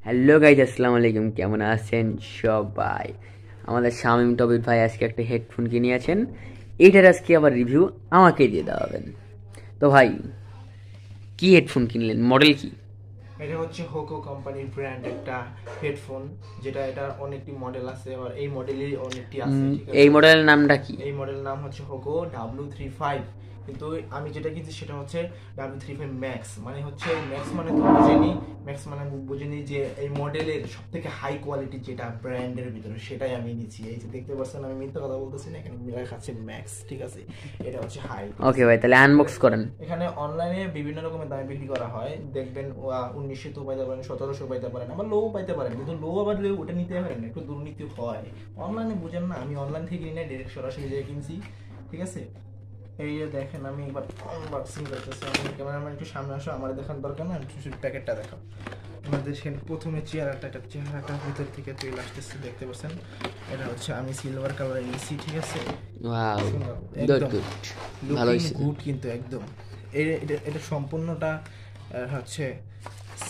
Hello guys, আসসালামু আলাইকুম। কেমন আছেন সবাই? আমাদের শামীম টবির ভাই আজকে একটা হেডফোন কিনিয়েছেন। এইটার আজকে আবার রিভিউ আমাকে দিয়ে দেওয়াবেন। তো ভাই, কি হেডফোন কিনলেন? মডেল কি? এটা হচ্ছে হোকো কোম্পানির ব্র্যান্ড একটা হেডফোন, যেটা এটার অনেকটি মডেল আছে, আর এই মডেলেরই অনেকটি আছে, ঠিক আছে। এই মডেলের নামটা কি? এই মডেল নাম হচ্ছে হোকো W35, কিন্তু আমি যেটা কিনছি সেটা হচ্ছে W35 ম্যাক্স। মানে হচ্ছে ম্যাক্স মানে তো বুঝিনি, ম্যাক্স মানে বুঝিনি যে এই মডেলের সব থেকে হাই কোয়ালিটি যেটা ব্র্যান্ডের ভিতরে, সেটাই আমি নিচ্ছি। এই যে দেখতে পাচ্ছেন, আমি মিথ্যা কথা বলতেছি না, এখানে লেখা আছে ম্যাক্স, ঠিক আছে। এটা হচ্ছে হাই। ওকে ভাই, তাহলে আনবক্স করেন। এখানে অনলাইনে বিভিন্ন রকমের দামে বিক্রি করা হয়, দেখবেন 1900 পাইতে পারেন, 1700 পাইতে পারেন, আবার লো পাইতে পারেন, কিন্তু লো আবার ওটা নিতে পারেন, একটু দুর্নীতি হয় অনলাইনে, বুঝেন না। আমি অনলাইন থেকে কিনে ডাইরেক্ট সরাসরি যেয়ে কিনছি, ঠিক আছে। এই যে দেখেন, আমি একবার আনবক্সিং করতেছি। আমি ক্যামেরাম্যান একটু সামনে আসো, আমার দেখার দরকার না, শুধু প্যাকেটটা দেখাও। আমাদের সেখানে প্রথমে চেহারাটা ভিতর থেকে চলে আসতেছে, দেখতে পাচ্ছেন। এটা হচ্ছে আমি সিলভার কালার নিয়েছি, ঠিক আছে। ওয়াও, গুড একদম গুড, ভালো লুকিং হয়েছে। গুড, কিন্তু একদম এটা সম্পূর্ণটা হচ্ছে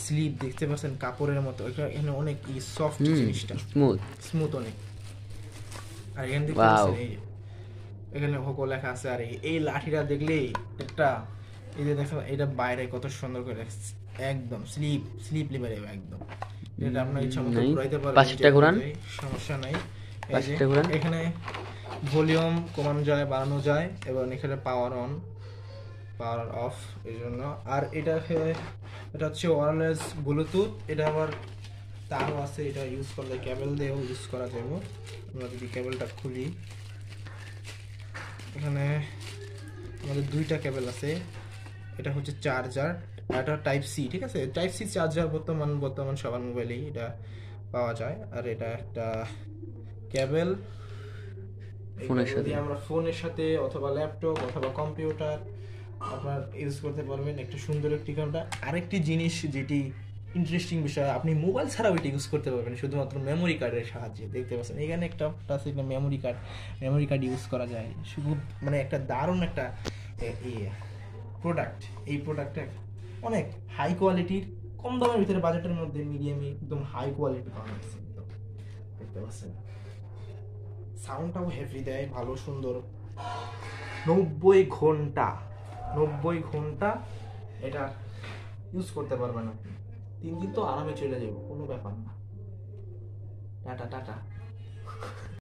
স্লিপ, দেখতে পাচ্ছেন, কাপড়ের মতো। এখানে অনেক সফট, জিনিসটা স্মুথ স্মুথ অনেক। আর এখানে দেখতে ওয়াও। পাচ্ছেন, এখানে হোকো লেখা আছে। আর এই লাঠিটা দেখলেই একটা, এই যে দেখেন, এটা বাইরে কত সুন্দর করে একদম স্লিপ লিভারে একদম। এটা আপনার ইচ্ছা মতো ঘুরাইতে পারবেন, পাশেরটা ঘুরান, সমস্যা নাই। এই যে পাশেরটা ঘুরান। এখানে ভলিউম কমানো যায়, বাড়ানো যায়, এবং এখানে পাওয়ার অন, পাওয়ার অফ, এই জন্য। আর এটা হচ্ছে ওয়্যারলেস ব্লুটুথ। এটা আবার তারও আছে, এটা ইউজ করলে কেবল দিয়েও ইউজ করা যাবে। আমরা যদি কেবলটা খুলি, এখানে আমাদের দুইটা কেবল আছে। এটা হচ্ছে চার্জার, এটা টাইপ সি, ঠিক আছে। টাইপ সি চার্জার বর্তমান সবার মোবাইলেই এটা পাওয়া যায়। আর এটা একটা কেবল, ফোনের সাথে। আমরা ফোনের সাথে অথবা ল্যাপটপ অথবা কম্পিউটার আপনার ইউজ করতে পারবেন। একটা সুন্দর একটি ক্যামেরা। আরেকটি জিনিস যেটি ইন্টারেস্টিং বিষয়, আপনি মোবাইল ছাড়াও এটা ইউজ করতে পারবেন শুধুমাত্র মেমোরি কার্ডের সাহায্যে। দেখতে পাচ্ছেন এখানে একটা মেমোরি কার্ড ইউজ করা যায়। শুধু মানে একটা দারুণ একটা প্রোডাক্ট। এই প্রোডাক্টটা অনেক হাই কোয়ালিটির, কম দামের ভিতরে, বাজেটের মধ্যে মিডিয়ামে একদম হাই কোয়ালিটি পাওয়া যাচ্ছে। দেখতে পাচ্ছেন সাউন্ডটাও হেভি দেয়, ভালো সুন্দর। 90 ঘন্টা এটা ইউজ করতে পারবেন আপনি। 3 দিন তো আরামে চলে যাবে, কোনো ব্যাপার না। Tata tata.